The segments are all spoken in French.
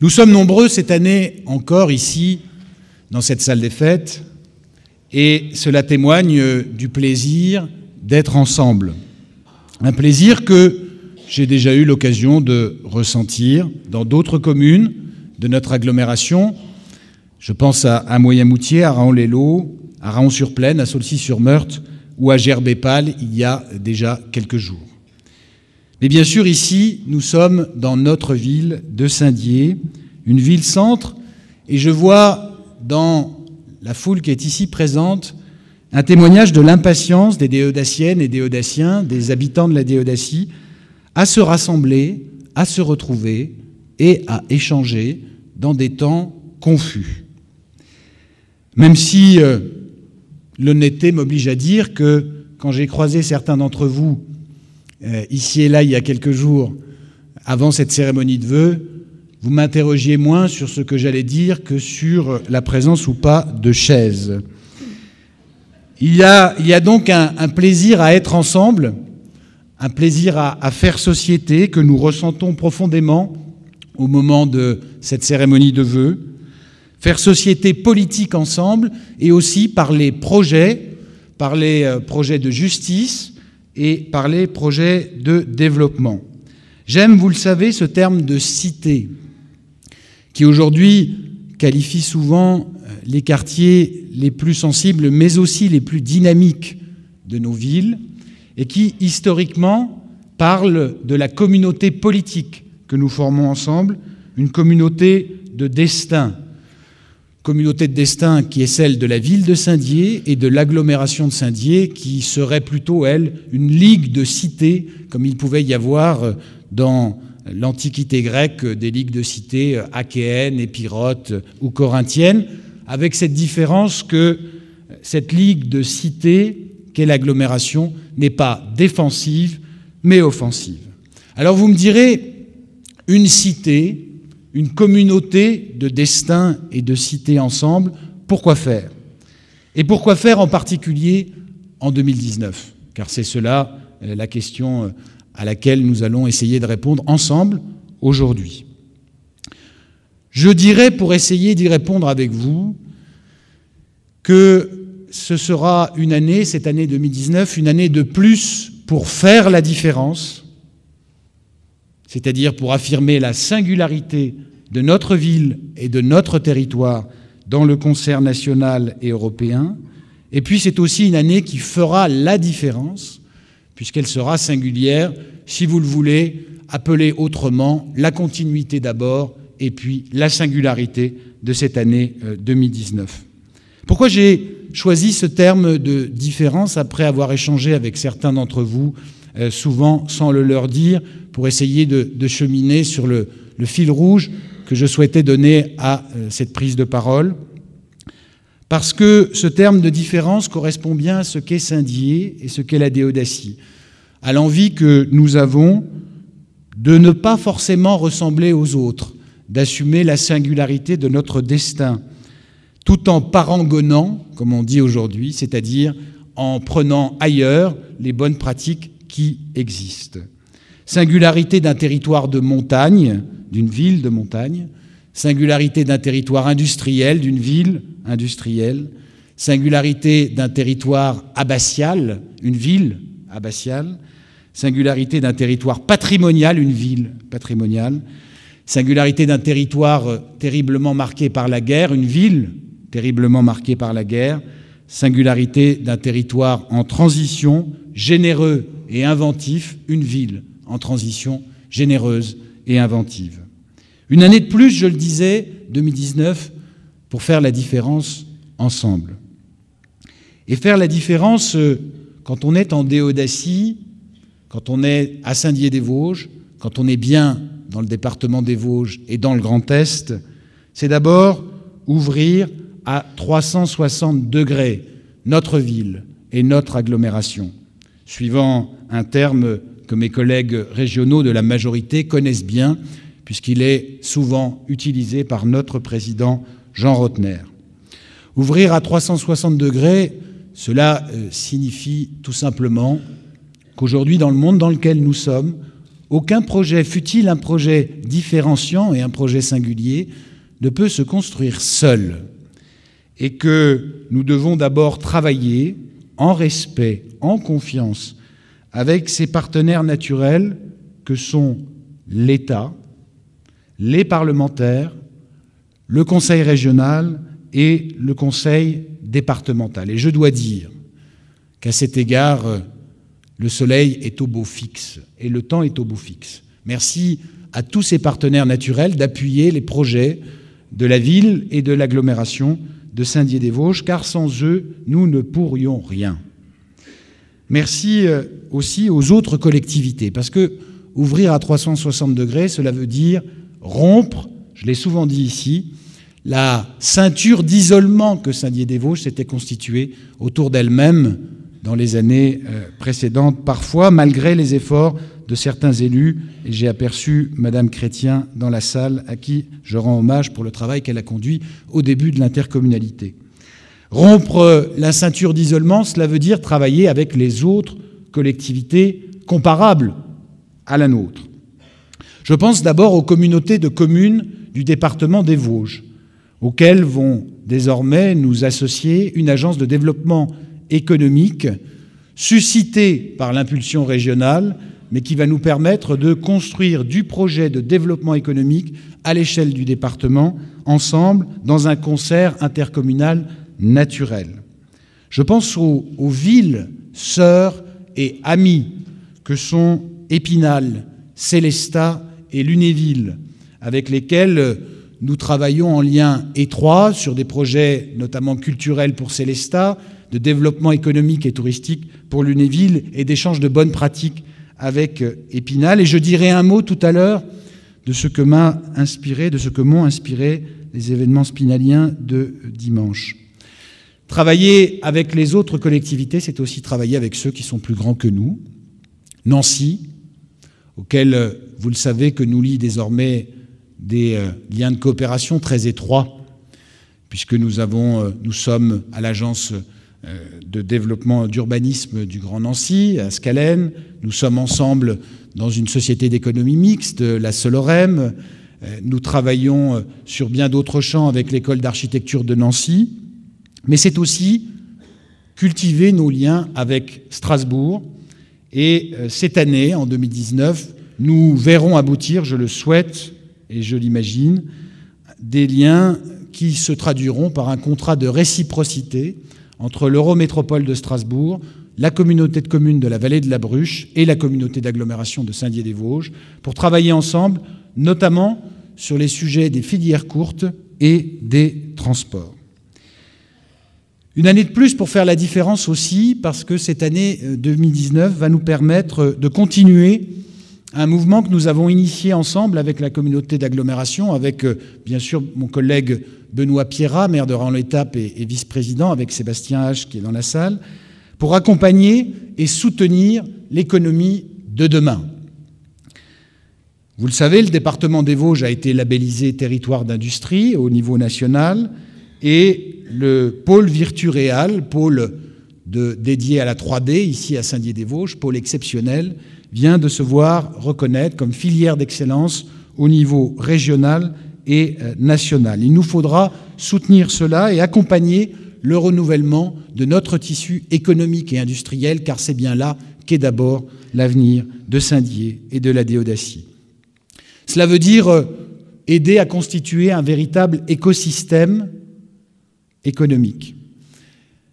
Nous sommes nombreux cette année encore ici, dans cette salle des fêtes, et cela témoigne du plaisir d'être ensemble. Un plaisir que j'ai déjà eu l'occasion de ressentir dans d'autres communes de notre agglomération. Je pense à Moyen-Moutier, à Raon-les-Laux, à Raon-sur-Plaine, à Saulcy-sur-Meurthe ou à Gerbépal il y a déjà quelques jours. Mais bien sûr, ici, nous sommes dans notre ville de Saint-Dié, une ville-centre, et je vois dans la foule qui est ici présente un témoignage de l'impatience des Déodaciennes et Déodaciens, des habitants de la Déodacie, à se rassembler, à se retrouver et à échanger dans des temps confus. Même si l'honnêteté m'oblige à dire que quand j'ai croisé certains d'entre vous ici et là il y a quelques jours, avant cette cérémonie de vœux, vous m'interrogiez moins sur ce que j'allais dire que sur la présence ou pas de chaises. Il y a donc un plaisir à être ensemble, un plaisir à faire société que nous ressentons profondément au moment de cette cérémonie de vœux, faire société politique ensemble et aussi par les projets de justice et par les projets de développement. J'aime, vous le savez, ce terme de cité, qui aujourd'hui qualifie souvent les quartiers les plus sensibles, mais aussi les plus dynamiques de nos villes, et qui, historiquement, parle de la communauté politique que nous formons ensemble, une communauté de destin. Communauté de destin qui est celle de la ville de Saint-Dié et de l'agglomération de Saint-Dié, qui serait plutôt, elle, une ligue de cités, comme il pouvait y avoir dans l'Antiquité grecque des ligues de cités achéennes, épirotes ou corinthiennes, avec cette différence que cette ligue de cités qu'est l'agglomération n'est pas défensive, mais offensive. Alors vous me direz, une cité, une communauté de destin et de cité ensemble, pourquoi faire? Et pourquoi faire en particulier en 2019? Car c'est cela la question à laquelle nous allons essayer de répondre ensemble aujourd'hui. Je dirais, pour essayer d'y répondre avec vous, que ce sera une année, cette année 2019, une année de plus pour faire la différence, c'est-à-dire pour affirmer la singularité de notre ville et de notre territoire dans le concert national et européen. Et puis c'est aussi une année qui fera la différence, puisqu'elle sera singulière, si vous le voulez, appelée autrement la continuité d'abord, et puis la singularité de cette année 2019. Pourquoi j'ai choisi ce terme de différence après avoir échangé avec certains d'entre vous, souvent sans le leur dire, pour essayer de cheminer sur le fil rouge que je souhaitais donner à cette prise de parole? Parce que ce terme de différence correspond bien à ce qu'est Saint-Dié et ce qu'est la Déodacie, à l'envie que nous avons de ne pas forcément ressembler aux autres, d'assumer la singularité de notre destin, tout en parangonnant, comme on dit aujourd'hui, c'est-à-dire en prenant ailleurs les bonnes pratiques qui existent. Singularité d'un territoire de montagne, d'une ville de montagne, singularité d'un territoire industriel, d'une ville industrielle, singularité d'un territoire abbatial, une ville abbatiale, singularité d'un territoire patrimonial, une ville patrimoniale, singularité d'un territoire terriblement marqué par la guerre, une ville terriblement marquée par la guerre, singularité d'un territoire en transition, généreux et inventif, une ville en transition, généreuse et inventive. Une année de plus, je le disais, 2019, pour faire la différence ensemble. Et faire la différence quand on est en Déodacie, quand on est à Saint-Dié-des-Vosges, quand on est bien dans le département des Vosges et dans le Grand Est, c'est d'abord ouvrir à 360 degrés notre ville et notre agglomération, suivant un terme que mes collègues régionaux de la majorité connaissent bien, puisqu'il est souvent utilisé par notre président Jean Rottner. Ouvrir à 360 degrés, cela signifie tout simplement qu'aujourd'hui, dans le monde dans lequel nous sommes, aucun projet, fût-il un projet différenciant et un projet singulier, ne peut se construire seul, et que nous devons d'abord travailler en respect, en confiance, avec ces partenaires naturels que sont l'État, les parlementaires, le Conseil régional et le Conseil départemental. Et je dois dire qu'à cet égard, le soleil est au beau fixe et le temps est au beau fixe. Merci à tous ces partenaires naturels d'appuyer les projets de la ville et de l'agglomération de Saint-Dié-des-Vosges, car sans eux, nous ne pourrions rien. Merci aussi aux autres collectivités, parce que ouvrir à 360 degrés, cela veut dire rompre, je l'ai souvent dit ici, la ceinture d'isolement que Saint-Dié-des-Vosges s'était constituée autour d'elle-même dans les années précédentes, parfois malgré les efforts de certains élus. Et j'ai aperçu Madame Chrétien dans la salle, à qui je rends hommage pour le travail qu'elle a conduit au début de l'intercommunalité. Rompre la ceinture d'isolement, cela veut dire travailler avec les autres collectivités comparables à la nôtre. Je pense d'abord aux communautés de communes du département des Vosges, auxquelles vont désormais nous associer une agence de développement économique suscitée par l'impulsion régionale, mais qui va nous permettre de construire du projet de développement économique à l'échelle du département, ensemble, dans un concert intercommunal naturel. Je pense aux villes sœurs et amies que sont Épinal, Sélestat et Lunéville, avec lesquelles nous travaillons en lien étroit sur des projets notamment culturels pour Sélestat, de développement économique et touristique pour Lunéville et d'échange de bonnes pratiques avec Épinal. Et je dirai un mot tout à l'heure de ce que m'ont inspiré les événements spinaliens de dimanche. Travailler avec les autres collectivités, c'est aussi travailler avec ceux qui sont plus grands que nous. Nancy, auquel, vous le savez, que nous lient désormais des liens de coopération très étroits, puisque nous sommes à l'agence de développement d'urbanisme du Grand Nancy, à Scalène. Nous sommes ensemble dans une société d'économie mixte, la Solorem. Nous travaillons sur bien d'autres champs avec l'école d'architecture de Nancy. Mais c'est aussi cultiver nos liens avec Strasbourg. Et cette année, en 2019, nous verrons aboutir, je le souhaite et je l'imagine, des liens qui se traduiront par un contrat de réciprocité entre l'Eurométropole de Strasbourg, la communauté de communes de la vallée de la Bruche et la communauté d'agglomération de Saint-Dié-des-Vosges, pour travailler ensemble, notamment sur les sujets des filières courtes et des transports. Une année de plus pour faire la différence aussi, parce que cette année 2019 va nous permettre de continuer un mouvement que nous avons initié ensemble avec la communauté d'agglomération, avec bien sûr mon collègue Benoît Pierrat, maire de Raon-l'Étape et vice-président, avec Sébastien H qui est dans la salle, pour accompagner et soutenir l'économie de demain. Vous le savez, le département des Vosges a été labellisé territoire d'industrie au niveau national, et le pôle Virturéal, pôle dédié à la 3D, ici à Saint-Dié-des-Vosges, pôle exceptionnel, vient de se voir reconnaître comme filière d'excellence au niveau régional et national. Il nous faudra soutenir cela et accompagner le renouvellement de notre tissu économique et industriel, car c'est bien là qu'est d'abord l'avenir de Saint-Dié et de la Déodacie. Cela veut dire aider à constituer un véritable écosystème économique.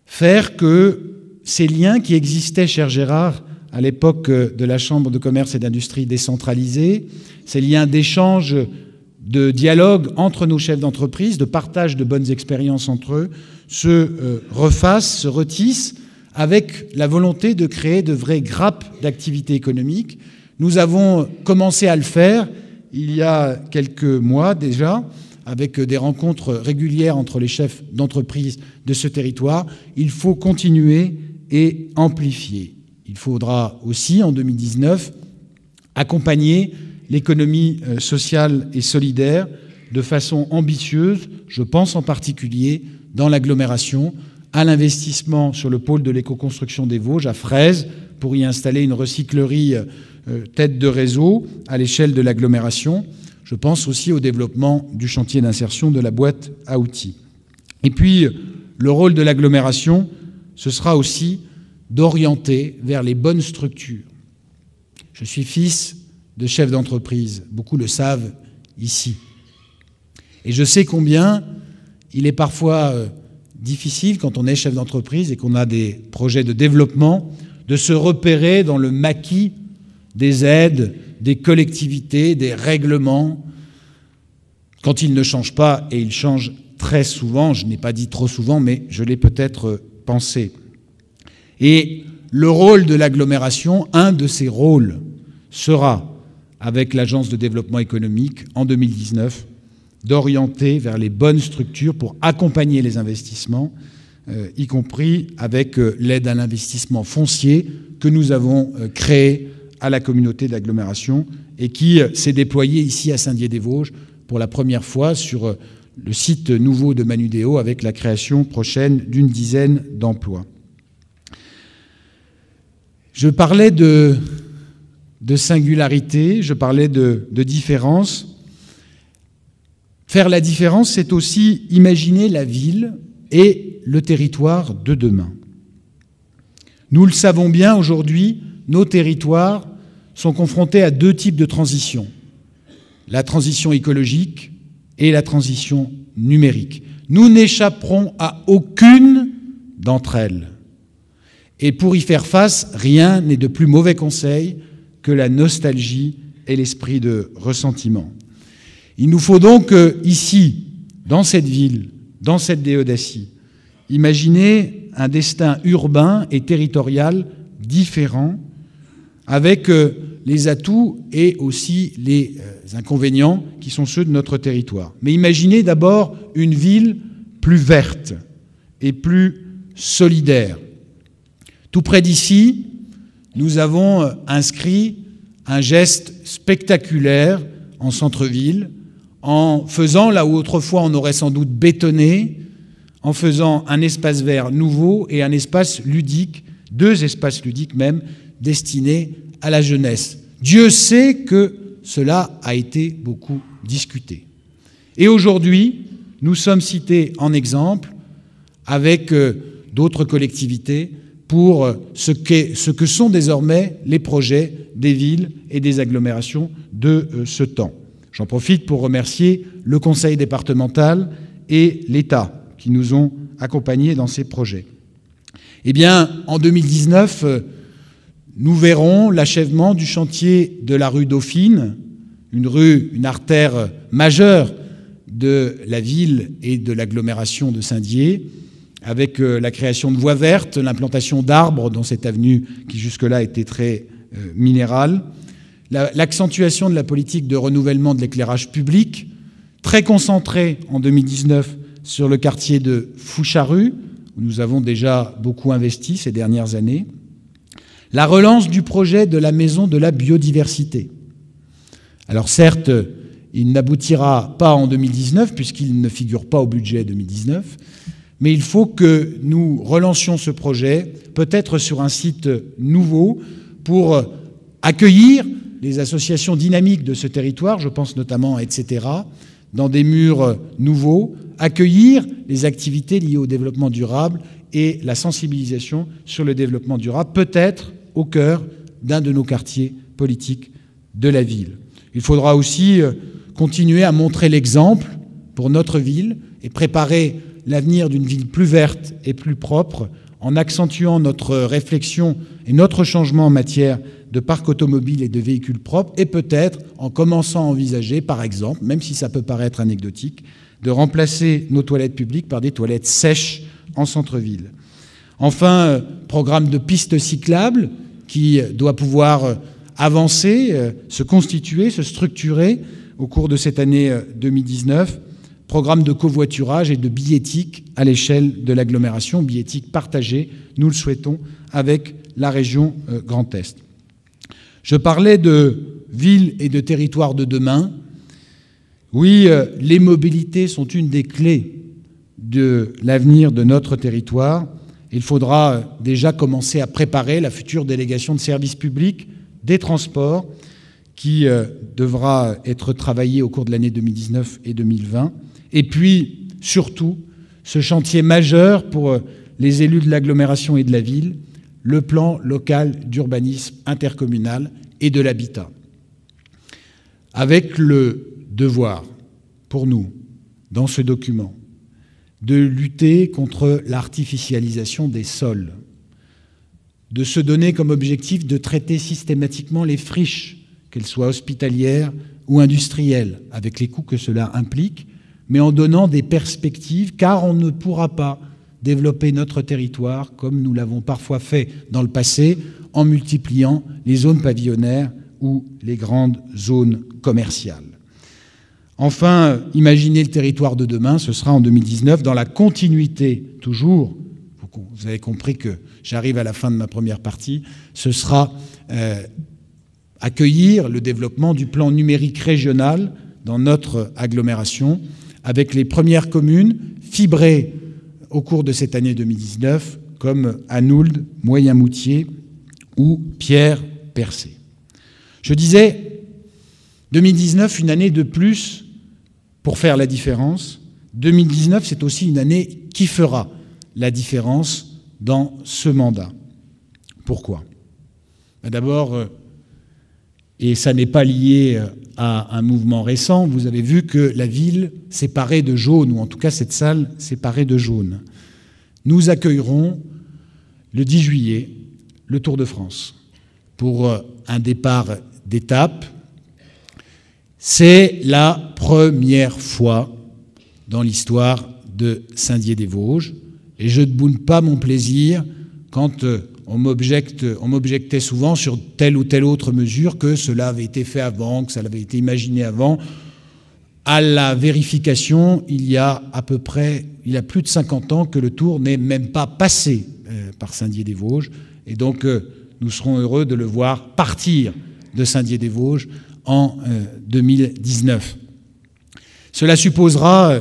Faire que ces liens qui existaient, cher Gérard, à l'époque de la Chambre de commerce et d'industrie décentralisée, ces liens d'échange, de dialogue entre nos chefs d'entreprise, de partage de bonnes expériences entre eux, se refassent, se retissent, avec la volonté de créer de vraies grappes d'activité économique. Nous avons commencé à le faire il y a quelques mois déjà, avec des rencontres régulières entre les chefs d'entreprise de ce territoire. Il faut continuer et amplifier. Il faudra aussi, en 2019, accompagner l'économie sociale et solidaire de façon ambitieuse, je pense en particulier dans l'agglomération, à l'investissement sur le pôle de l'éco-construction des Vosges, à Fraise, pour y installer une recyclerie tête de réseau à l'échelle de l'agglomération. Je pense aussi au développement du chantier d'insertion de la boîte à outils. Et puis, le rôle de l'agglomération, ce sera aussi d'orienter vers les bonnes structures. Je suis fils de chef d'entreprise, beaucoup le savent ici. Et je sais combien il est parfois difficile, quand on est chef d'entreprise et qu'on a des projets de développement, de se repérer dans le maquis des aides, des collectivités, des règlements, quand ils ne changent pas, et ils changent très souvent, je n'ai pas dit trop souvent, mais je l'ai peut-être pensé. Et le rôle de l'agglomération, un de ses rôles, sera, avec l'Agence de développement économique, en 2019, d'orienter vers les bonnes structures pour accompagner les investissements, y compris avec l'aide à l'investissement foncier que nous avons créé à la communauté d'agglomération et qui s'est déployée ici à Saint-Dié-des-Vosges pour la première fois sur le site nouveau de Manudéo avec la création prochaine d'une dizaine d'emplois. Je parlais de singularité, je parlais de différence. Faire la différence, c'est aussi imaginer la ville et le territoire de demain. Nous le savons bien, aujourd'hui, nos territoires sont confrontés à deux types de transitions. La transition écologique et la transition numérique. Nous n'échapperons à aucune d'entre elles. Et pour y faire face, rien n'est de plus mauvais conseil que la nostalgie et l'esprit de ressentiment. Il nous faut donc ici, dans cette ville, dans cette DE d'Assy, imaginer un destin urbain et territorial différent, avec les atouts et aussi les inconvénients qui sont ceux de notre territoire. Mais imaginez d'abord une ville plus verte et plus solidaire. Tout près d'ici, nous avons inscrit un geste spectaculaire en centre-ville, en faisant, là où autrefois on aurait sans doute bétonné, en faisant un espace vert nouveau et un espace ludique, deux espaces ludiques même, destinés à la jeunesse. Dieu sait que cela a été beaucoup discuté. Et aujourd'hui, nous sommes cités en exemple avec d'autres collectivités pour ce que sont désormais les projets des villes et des agglomérations de ce temps. J'en profite pour remercier le conseil départemental et l'État qui nous ont accompagnés dans ces projets. Eh bien, en 2019, nous verrons l'achèvement du chantier de la rue Dauphine, une artère majeure de la ville et de l'agglomération de Saint-Dié, avec la création de voies vertes, l'implantation d'arbres dans cette avenue qui jusque-là était très minérale, l'accentuation de la politique de renouvellement de l'éclairage public, très concentrée en 2019 sur le quartier de Foucharus, où nous avons déjà beaucoup investi ces dernières années, la relance du projet de la maison de la biodiversité. Alors certes, il n'aboutira pas en 2019, puisqu'il ne figure pas au budget 2019, mais il faut que nous relancions ce projet, peut-être sur un site nouveau, pour accueillir les associations dynamiques de ce territoire, je pense notamment à etc., dans des murs nouveaux, accueillir les activités liées au développement durable et la sensibilisation sur le développement durable, peut-être au cœur d'un de nos quartiers politiques de la ville. Il faudra aussi continuer à montrer l'exemple pour notre ville et préparer l'avenir d'une ville plus verte et plus propre en accentuant notre réflexion et notre changement en matière de parc automobile et de véhicules propres et peut-être en commençant à envisager, par exemple, même si ça peut paraître anecdotique, de remplacer nos toilettes publiques par des toilettes sèches en centre-ville. Enfin, programme de pistes cyclables qui doit pouvoir avancer, se constituer, se structurer au cours de cette année 2019. Programme de covoiturage et de billettique à l'échelle de l'agglomération, billettique partagée, nous le souhaitons, avec la région Grand Est. Je parlais de villes et de territoires de demain. Oui, les mobilités sont une des clés de l'avenir de notre territoire. Il faudra déjà commencer à préparer la future délégation de services publics des transports qui devra être travaillée au cours de l'année 2019 et 2020. Et puis, surtout, ce chantier majeur pour les élus de l'agglomération et de la ville, le plan local d'urbanisme intercommunal et de l'habitat. Avec le devoir, pour nous, dans ce document, de lutter contre l'artificialisation des sols, de se donner comme objectif de traiter systématiquement les friches, qu'elles soient hospitalières ou industrielles, avec les coûts que cela implique, mais en donnant des perspectives, car on ne pourra pas développer notre territoire comme nous l'avons parfois fait dans le passé, en multipliant les zones pavillonnaires ou les grandes zones commerciales. Enfin, imaginer le territoire de demain, ce sera en 2019, dans la continuité, toujours, vous avez compris que j'arrive à la fin de ma première partie, ce sera accueillir le développement du plan numérique régional dans notre agglomération, avec les premières communes fibrées au cours de cette année 2019, comme Anould, Moyen-Moutier ou Pierre-Percé. Je disais, 2019, une année de plus pour faire la différence. 2019, c'est aussi une année qui fera la différence dans ce mandat. Pourquoi ? D'abord, et ça n'est pas lié à un mouvement récent, vous avez vu que la ville s'est parée de jaune, ou en tout cas cette salle s'est parée de jaune. Nous accueillerons le 10 juillet le Tour de France pour un départ d'étape. C'est la première fois dans l'histoire de Saint-Dié-des-Vosges, et je ne boude pas mon plaisir quand on m'objectait souvent sur telle ou telle autre mesure que cela avait été fait avant, que ça avait été imaginé avant. À la vérification, il y a plus de 50 ans que le Tour n'est même pas passé par Saint-Dié-des-Vosges, et donc nous serons heureux de le voir partir de Saint-Dié-des-Vosges en 2019. Cela supposera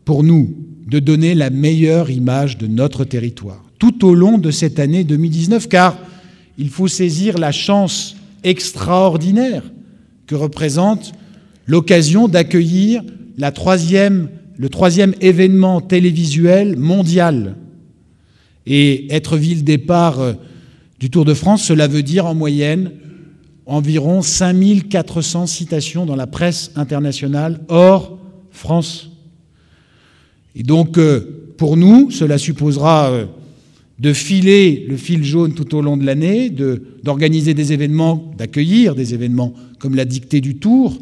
pour nous de donner la meilleure image de notre territoire tout au long de cette année 2019, car il faut saisir la chance extraordinaire que représente l'occasion d'accueillir le troisième événement télévisuel mondial. Et être ville départ du Tour de France, cela veut dire en moyenne environ 5400 citations dans la presse internationale hors France. Et donc, pour nous, cela supposera de filer le fil jaune tout au long de l'année, d'organiser des événements, d'accueillir des événements comme la dictée du Tour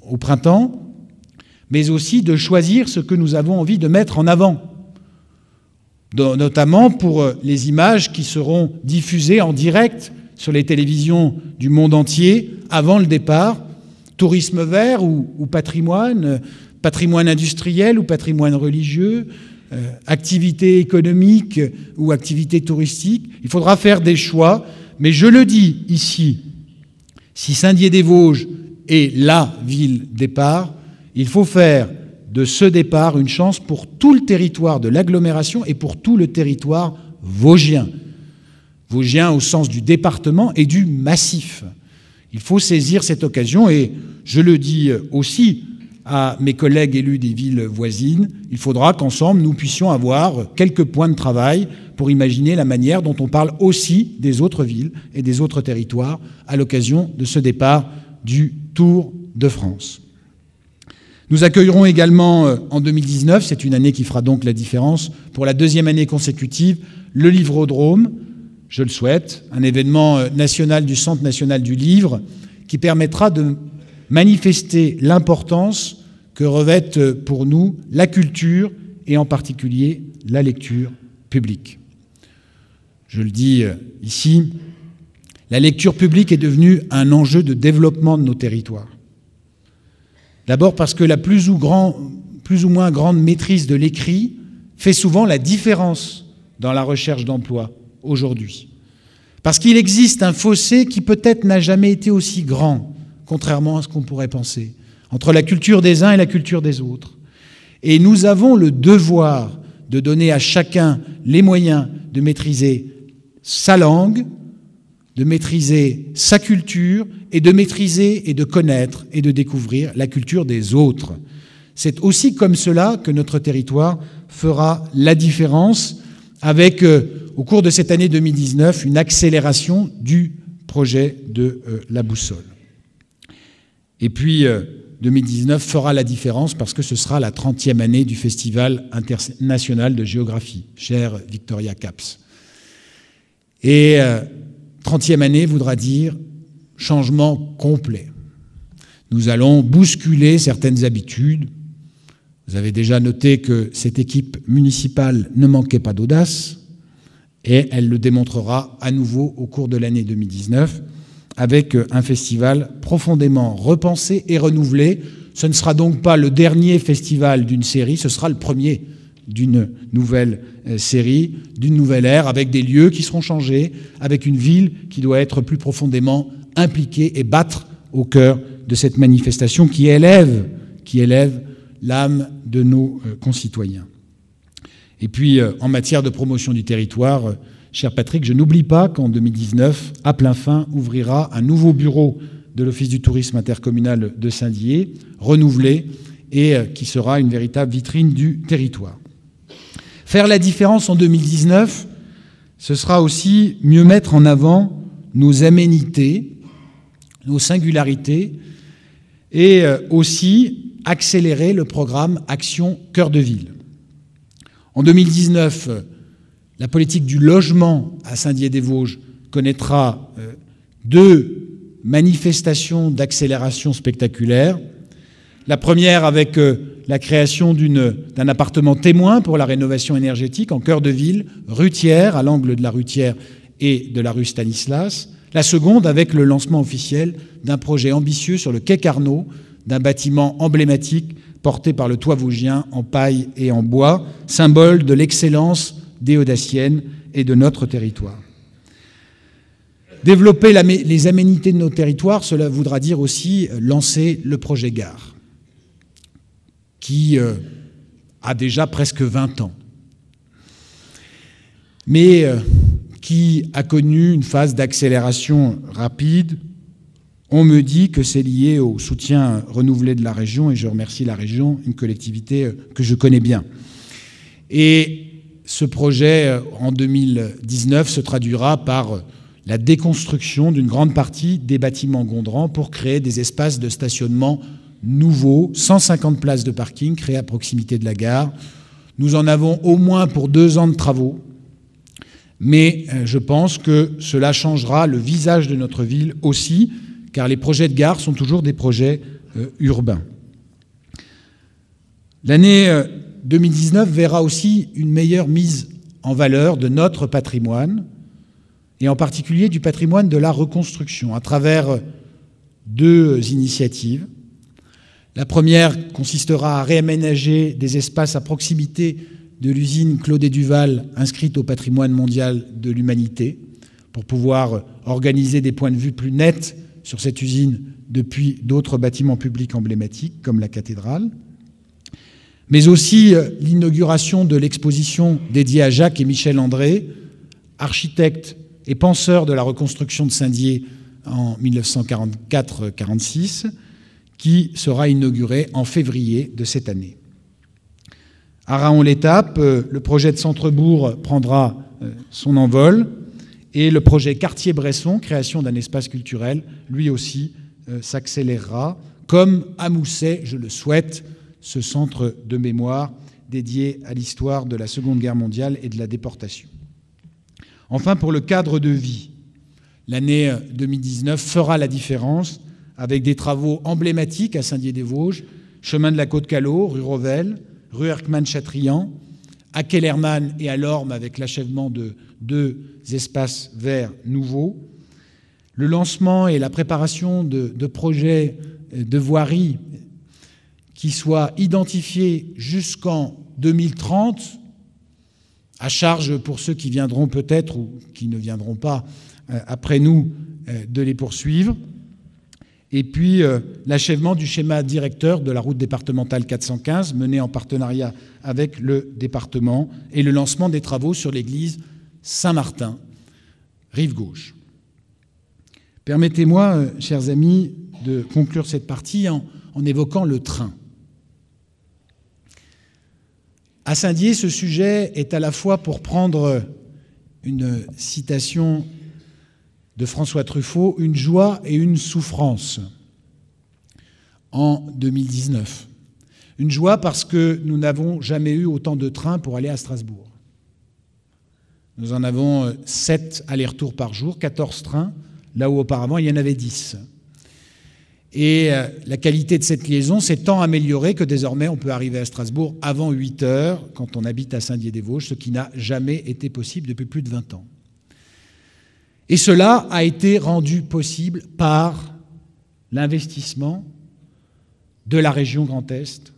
au printemps, mais aussi de choisir ce que nous avons envie de mettre en avant, notamment pour les images qui seront diffusées en direct sur les télévisions du monde entier avant le départ, tourisme vert ou patrimoine, patrimoine industriel ou patrimoine religieux, activité économique ou activité touristique. Il faudra faire des choix, mais je le dis ici, si Saint-Dié-des-Vosges est la ville départ, il faut faire de ce départ une chance pour tout le territoire de l'agglomération et pour tout le territoire vosgien. Vosgien au sens du département et du massif. Il faut saisir cette occasion et je le dis aussi à mes collègues élus des villes voisines, il faudra qu'ensemble nous puissions avoir quelques points de travail pour imaginer la manière dont on parle aussi des autres villes et des autres territoires à l'occasion de ce départ du Tour de France. Nous accueillerons également en 2019, c'est une année qui fera donc la différence, pour la deuxième année consécutive, le Livrodrome, je le souhaite, un événement national du Centre national du livre qui permettra de manifester l'importance que revêtent pour nous la culture et en particulier la lecture publique. Je le dis ici, la lecture publique est devenue un enjeu de développement de nos territoires. D'abord parce que la plus ou moins grande maîtrise de l'écrit fait souvent la différence dans la recherche d'emploi aujourd'hui. Parce qu'il existe un fossé qui peut-être n'a jamais été aussi grand, contrairement à ce qu'on pourrait penser, entre la culture des uns et la culture des autres. Et nous avons le devoir de donner à chacun les moyens de maîtriser sa langue, de maîtriser sa culture et de maîtriser et de connaître et de découvrir la culture des autres. C'est aussi comme cela que notre territoire fera la différence avec, au cours de cette année 2019, une accélération du projet de la boussole. Et puis, 2019 fera la différence parce que ce sera la 30e année du Festival international de géographie, cher Victoria Caps. Et 30e année voudra dire changement complet. Nous allons bousculer certaines habitudes. Vous avez déjà noté que cette équipe municipale ne manquait pas d'audace et elle le démontrera à nouveau au cours de l'année 2019 avec un festival profondément repensé et renouvelé. Ce ne sera donc pas le dernier festival d'une série, ce sera le premier d'une nouvelle série, d'une nouvelle ère, avec des lieux qui seront changés, avec une ville qui doit être plus profondément impliquée et battre au cœur de cette manifestation qui élève l'âme de nos concitoyens. Et puis, en matière de promotion du territoire, cher Patrick, je n'oublie pas qu'en 2019, à plein fin, ouvrira un nouveau bureau de l'Office du tourisme intercommunal de Saint-Dié, renouvelé, et qui sera une véritable vitrine du territoire. Faire la différence en 2019, ce sera aussi mieux mettre en avant nos aménités, nos singularités, et aussi accélérer le programme Action Cœur de Ville. En 2019, la politique du logement à Saint-Dié-des-Vosges connaîtra 2 manifestations d'accélération spectaculaire. La première avec la création d'un appartement témoin pour la rénovation énergétique en cœur de ville, rue Thiers, à l'angle de la rue Thiers et de la rue Stanislas. La seconde avec le lancement officiel d'un projet ambitieux sur le quai Carnot, d'un bâtiment emblématique porté par le toit vosgien en paille et en bois, symbole de l'excellence déodacienne et de notre territoire. Développer les aménités de nos territoires, cela voudra dire aussi lancer le projet Gare, qui a déjà presque 20 ans, mais qui a connu une phase d'accélération rapide. On me dit que c'est lié au soutien renouvelé de la région, et je remercie la région, une collectivité que je connais bien. Et ce projet, en 2019, se traduira par la déconstruction d'une grande partie des bâtiments Gondran pour créer des espaces de stationnement nouveaux, 150 places de parking créées à proximité de la gare. Nous en avons au moins pour 2 ans de travaux, mais je pense que cela changera le visage de notre ville aussi, car les projets de gare sont toujours des projets urbains. L'année 2019 verra aussi une meilleure mise en valeur de notre patrimoine, et en particulier du patrimoine de la reconstruction, à travers 2 initiatives. La première consistera à réaménager des espaces à proximité de l'usine Claudet Duval, inscrite au patrimoine mondial de l'humanité, pour pouvoir organiser des points de vue plus nets sur cette usine depuis d'autres bâtiments publics emblématiques, comme la cathédrale, mais aussi l'inauguration de l'exposition dédiée à Jacques et Michel André, architectes et penseurs de la reconstruction de Saint-Dié en 1944-46, qui sera inaugurée en février de cette année. À Raon-l'Étape, le projet de Centrebourg prendra son envol, et le projet Quartier-Bresson, création d'un espace culturel, lui aussi s'accélérera, comme à Mousset, je le souhaite, ce centre de mémoire dédié à l'histoire de la Seconde Guerre mondiale et de la déportation. Enfin, pour le cadre de vie, l'année 2019 fera la différence avec des travaux emblématiques à Saint-Dié-des-Vosges, chemin de la Côte-Callot, rue Revel, rue Erckmann-Chatrian, à Kellermann et à Lorme avec l'achèvement de 2 espaces verts nouveaux, le lancement et la préparation de projets de voirie qui soient identifiés jusqu'en 2030, à charge pour ceux qui viendront peut-être ou qui ne viendront pas après nous de les poursuivre, Et puis l'achèvement du schéma directeur de la route départementale 415, mené en partenariat avec le département, et le lancement des travaux sur l'église Saint-Martin, rive gauche. Permettez-moi, chers amis, de conclure cette partie en évoquant le train. À Saint-Dié, ce sujet est à la fois, pour prendre une citation de François Truffaut, une joie et une souffrance en 2019. Une joie parce que nous n'avons jamais eu autant de trains pour aller à Strasbourg. Nous en avons 7 allers-retours par jour, 14 trains, là où auparavant il y en avait 10. Et la qualité de cette liaison s'est tant améliorée que désormais on peut arriver à Strasbourg avant 8 heures quand on habite à Saint-Dié-des-Vosges, ce qui n'a jamais été possible depuis plus de 20 ans. Et cela a été rendu possible par l'investissement de la région Grand Est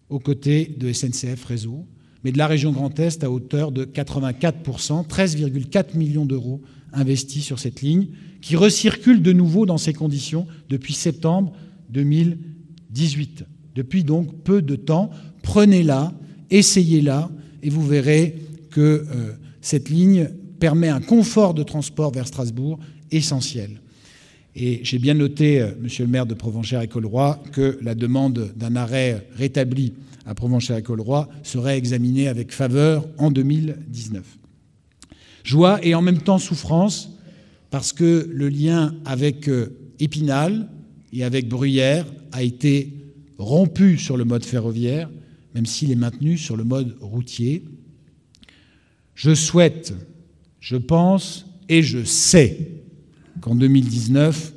aux côtés de SNCF Réseau, mais de la région Grand Est à hauteur de 84%, 13,4 millions d'euros investis sur cette ligne, qui recircule de nouveau dans ces conditions depuis septembre 2018. Depuis donc peu de temps, prenez-la, essayez-la, et vous verrez que cette ligne permet un confort de transport vers Strasbourg essentiel. Et j'ai bien noté, monsieur le maire de Provenchères-et-Colroy, que la demande d'un arrêt rétabli à Provenchères-et-Colroy serait examinée avec faveur en 2019. Joie et en même temps souffrance, parce que le lien avec Épinal et avec Bruyères a été rompu sur le mode ferroviaire, même s'il est maintenu sur le mode routier. Je souhaite, je pense et je sais qu'en 2019,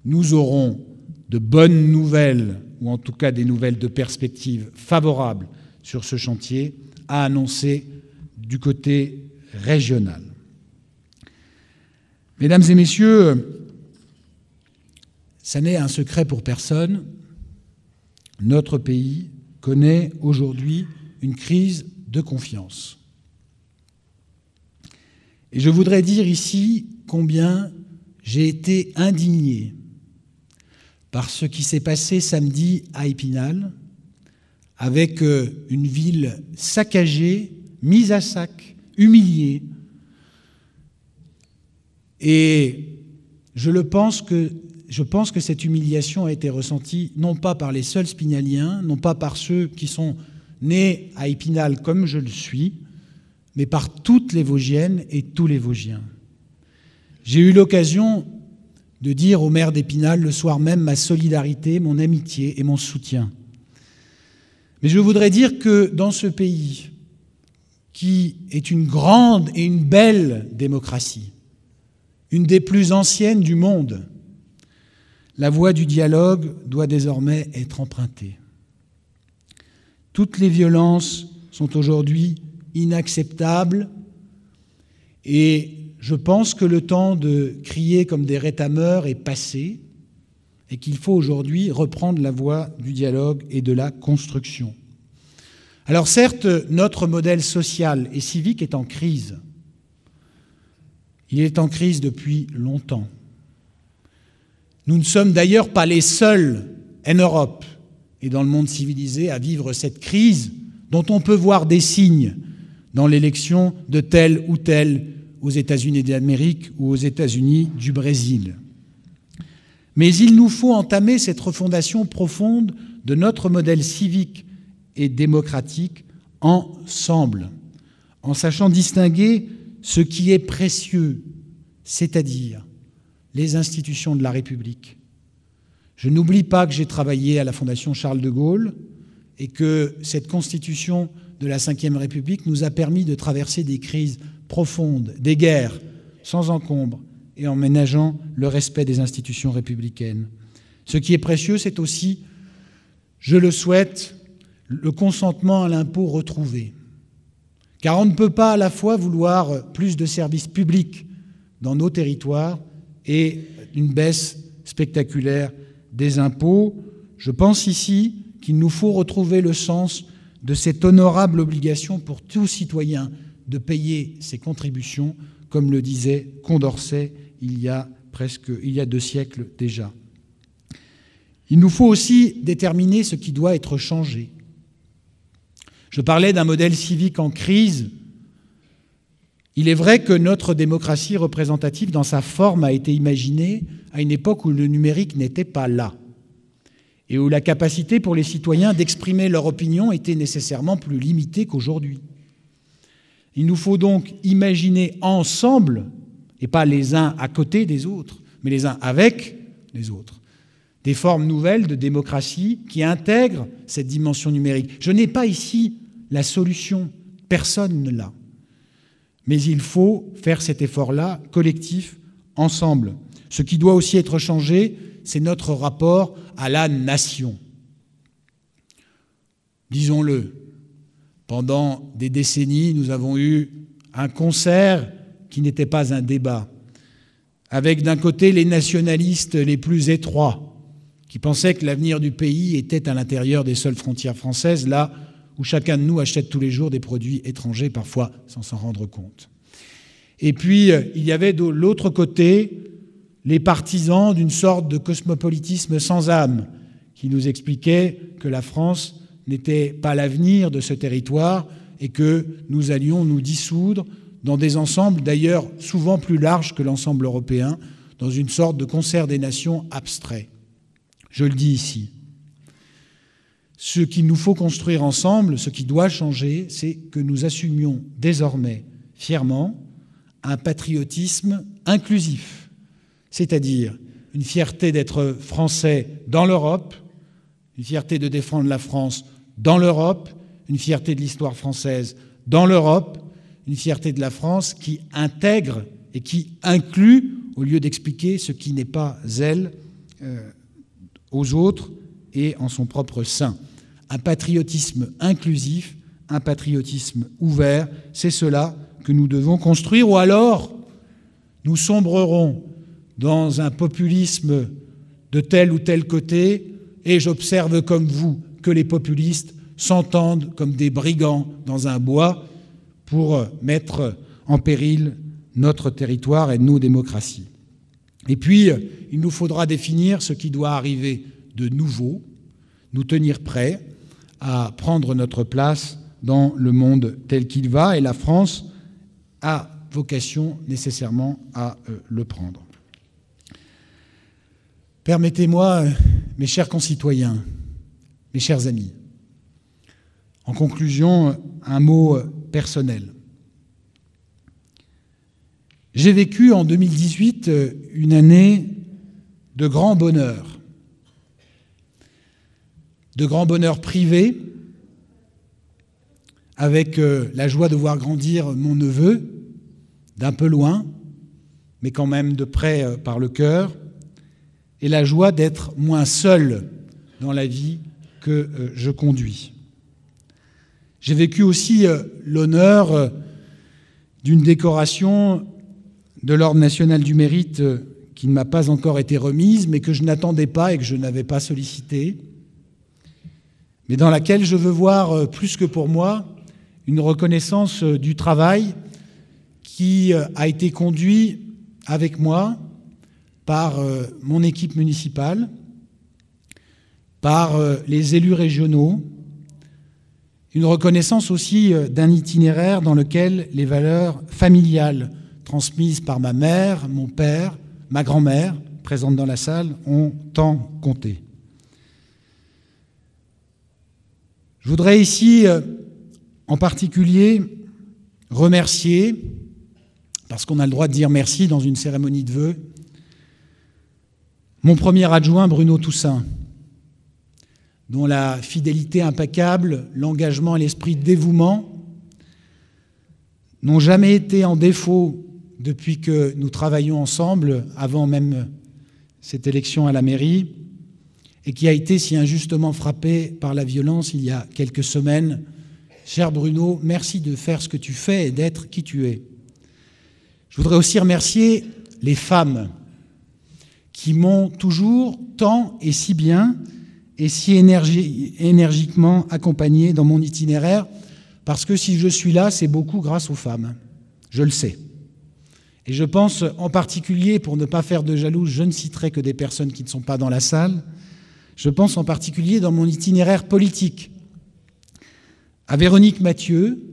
nous aurons de bonnes nouvelles, ou en tout cas des nouvelles de perspective favorables sur ce chantier, à annoncer du côté régional. Mesdames et messieurs, ça n'est un secret pour personne, notre pays connaît aujourd'hui une crise de confiance. Et je voudrais dire ici combien j'ai été indigné par ce qui s'est passé samedi à Épinal, avec une ville saccagée, mise à sac, humiliée. Et je pense que cette humiliation a été ressentie non pas par les seuls Spinaliens, non pas par ceux qui sont nés à Épinal comme je le suis, mais par toutes les Vosgiennes et tous les Vosgiens. J'ai eu l'occasion de dire au maire d'Épinal le soir même ma solidarité, mon amitié et mon soutien. Mais je voudrais dire que dans ce pays, qui est une grande et une belle démocratie, une des plus anciennes du monde, la voie du dialogue doit désormais être empruntée. Toutes les violences sont aujourd'hui inacceptables et je pense que le temps de crier comme des rétameurs est passé et qu'il faut aujourd'hui reprendre la voie du dialogue et de la construction. Alors certes, notre modèle social et civique est en crise. Il est en crise depuis longtemps. Nous ne sommes d'ailleurs pas les seuls en Europe et dans le monde civilisé à vivre cette crise dont on peut voir des signes dans l'élection de tel ou tel aux États-Unis d'Amérique ou aux États-Unis du Brésil. Mais il nous faut entamer cette refondation profonde de notre modèle civique et démocratique ensemble, en sachant distinguer ce qui est précieux, c'est-à-dire les institutions de la République. Je n'oublie pas que j'ai travaillé à la Fondation Charles de Gaulle et que cette constitution de la Ve République nous a permis de traverser des crises profondes, des guerres, sans encombre, et en ménageant le respect des institutions républicaines. Ce qui est précieux, c'est aussi, je le souhaite, le consentement à l'impôt retrouvé. Car on ne peut pas à la fois vouloir plus de services publics dans nos territoires et une baisse spectaculaire des impôts. Je pense ici qu'il nous faut retrouver le sens de cette honorable obligation pour tout citoyen de payer ses contributions, comme le disait Condorcet il y a 2 siècles déjà. Il nous faut aussi déterminer ce qui doit être changé. Je parlais d'un modèle civique en crise. Il est vrai que notre démocratie représentative, dans sa forme, a été imaginée à une époque où le numérique n'était pas là et où la capacité pour les citoyens d'exprimer leur opinion était nécessairement plus limitée qu'aujourd'hui. Il nous faut donc imaginer ensemble, et pas les uns à côté des autres, mais les uns avec les autres, des formes nouvelles de démocratie qui intègrent cette dimension numérique. Je n'ai pas ici la solution, personne ne l'a. Mais il faut faire cet effort-là, collectif, ensemble. Ce qui doit aussi être changé, c'est notre rapport à la nation. Disons-le, pendant des décennies, nous avons eu un concert qui n'était pas un débat, avec d'un côté les nationalistes les plus étroits, qui pensaient que l'avenir du pays était à l'intérieur des seules frontières françaises, là où chacun de nous achète tous les jours des produits étrangers, parfois sans s'en rendre compte. Et puis, il y avait de l'autre côté les partisans d'une sorte de cosmopolitisme sans âme, qui nous expliquaient que la France n'était pas l'avenir de ce territoire et que nous allions nous dissoudre dans des ensembles d'ailleurs souvent plus larges que l'ensemble européen, dans une sorte de concert des nations abstrait. Je le dis ici. Ce qu'il nous faut construire ensemble, ce qui doit changer, c'est que nous assumions désormais fièrement un patriotisme inclusif, c'est-à-dire une fierté d'être français dans l'Europe, une fierté de défendre la France dans l'Europe, une fierté de l'histoire française dans l'Europe, une fierté de la France qui intègre et qui inclut, au lieu d'expliquer ce qui n'est pas elle, aux autres et en son propre sein. Un patriotisme inclusif, un patriotisme ouvert, c'est cela que nous devons construire, ou alors nous sombrerons dans un populisme de tel ou tel côté, et j'observe comme vous que les populistes s'entendent comme des brigands dans un bois pour mettre en péril notre territoire et nos démocraties. Et puis, il nous faudra définir ce qui doit arriver de nouveau, nous tenir prêts à prendre notre place dans le monde tel qu'il va, et la France a vocation nécessairement à le prendre. Permettez-moi, mes chers concitoyens, mes chers amis, en conclusion, un mot personnel. J'ai vécu en 2018 une année de grand bonheur privé, avec la joie de voir grandir mon neveu, d'un peu loin, mais quand même de près par le cœur, et la joie d'être moins seul dans la vie que je conduis. J'ai vécu aussi l'honneur d'une décoration de l'Ordre national du mérite qui ne m'a pas encore été remise, mais que je n'attendais pas et que je n'avais pas sollicité, mais dans laquelle je veux voir, plus que pour moi, une reconnaissance du travail qui a été conduit avec moi par mon équipe municipale, par les élus régionaux, une reconnaissance aussi d'un itinéraire dans lequel les valeurs familiales transmises par ma mère, mon père, ma grand-mère, présente dans la salle, ont tant compté. Je voudrais ici, en particulier, remercier, parce qu'on a le droit de dire merci dans une cérémonie de vœux, mon premier adjoint Bruno Toussaint, dont la fidélité impeccable, l'engagement et l'esprit de dévouement n'ont jamais été en défaut depuis que nous travaillons ensemble, avant même cette élection à la mairie, et qui a été si injustement frappé par la violence il y a quelques semaines. Cher Bruno, merci de faire ce que tu fais et d'être qui tu es. Je voudrais aussi remercier les femmes qui m'ont toujours tant et si bien et si énergiquement accompagné dans mon itinéraire, parce que si je suis là, c'est beaucoup grâce aux femmes, je le sais. Et je pense en particulier, pour ne pas faire de jaloux, je ne citerai que des personnes qui ne sont pas dans la salle, Je pense en particulier dans mon itinéraire politique à Véronique Mathieu,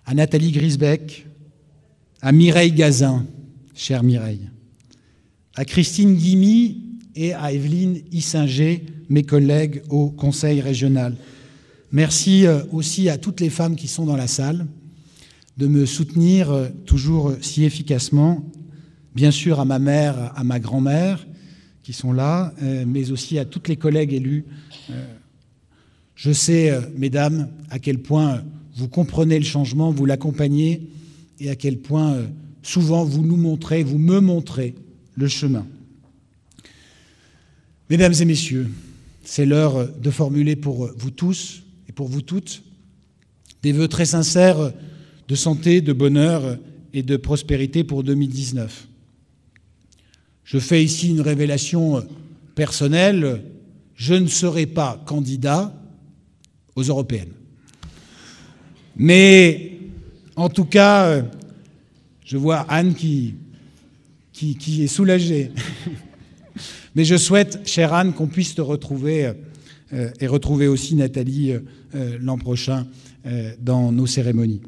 à Nathalie Grisbeck, à Mireille Gazin, chère Mireille, à Christine Guimy et à Evelyne Issinger, mes collègues au Conseil régional. Merci aussi à toutes les femmes qui sont dans la salle de me soutenir toujours si efficacement, bien sûr à ma mère, à ma grand-mère qui sont là, mais aussi à toutes les collègues élus. Je sais, mesdames, à quel point vous comprenez le changement, vous l'accompagnez et à quel point souvent vous nous montrez, vous me montrez le chemin. Mesdames et messieurs, c'est l'heure de formuler pour vous tous et pour vous toutes des vœux très sincères de santé, de bonheur et de prospérité pour 2019. Je fais ici une révélation personnelle, je ne serai pas candidat aux européennes. Mais en tout cas, je vois Anne qui est soulagée. Mais je souhaite, chère Anne, qu'on puisse te retrouver et retrouver aussi Nathalie l'an prochain dans nos cérémonies.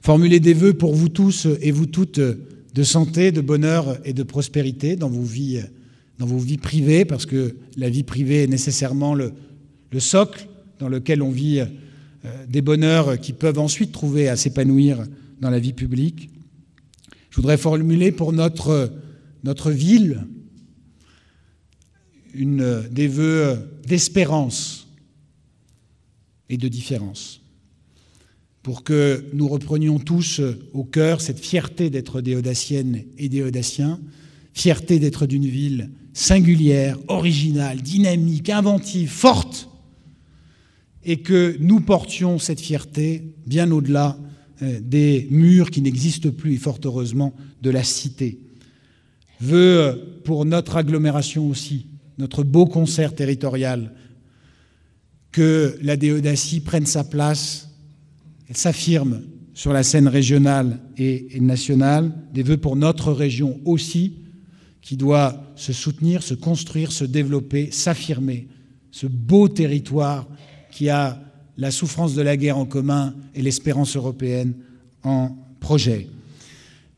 Formuler des vœux pour vous tous et vous toutes de santé, de bonheur et de prospérité dans vos vies privées, parce que la vie privée est nécessairement le socle dans lequel on vit des bonheurs qui peuvent ensuite trouver à s'épanouir dans la vie publique. Je voudrais formuler pour notre ville des vœux d'espérance et de différence, pour que nous reprenions tous au cœur cette fierté d'être des Audaciennes et des Audaciens, fierté d'être d'une ville singulière, originale, dynamique, inventive, forte, et que nous portions cette fierté bien au-delà des murs qui n'existent plus, et fort heureusement, de la cité. Vœux pour notre agglomération aussi, notre beau concert territorial, que la Déodacie prenne sa place, elle s'affirme sur la scène régionale et nationale, des vœux pour notre région aussi, qui doit se soutenir, se construire, se développer, s'affirmer, ce beau territoire qui a la souffrance de la guerre en commun et l'espérance européenne en projet.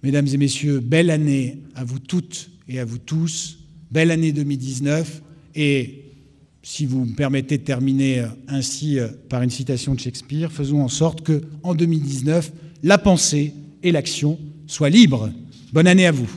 Mesdames et messieurs, belle année à vous toutes et à vous tous, belle année 2019, et si vous me permettez de terminer ainsi par une citation de Shakespeare, faisons en sorte que, en 2019, la pensée et l'action soient libres. Bonne année à vous.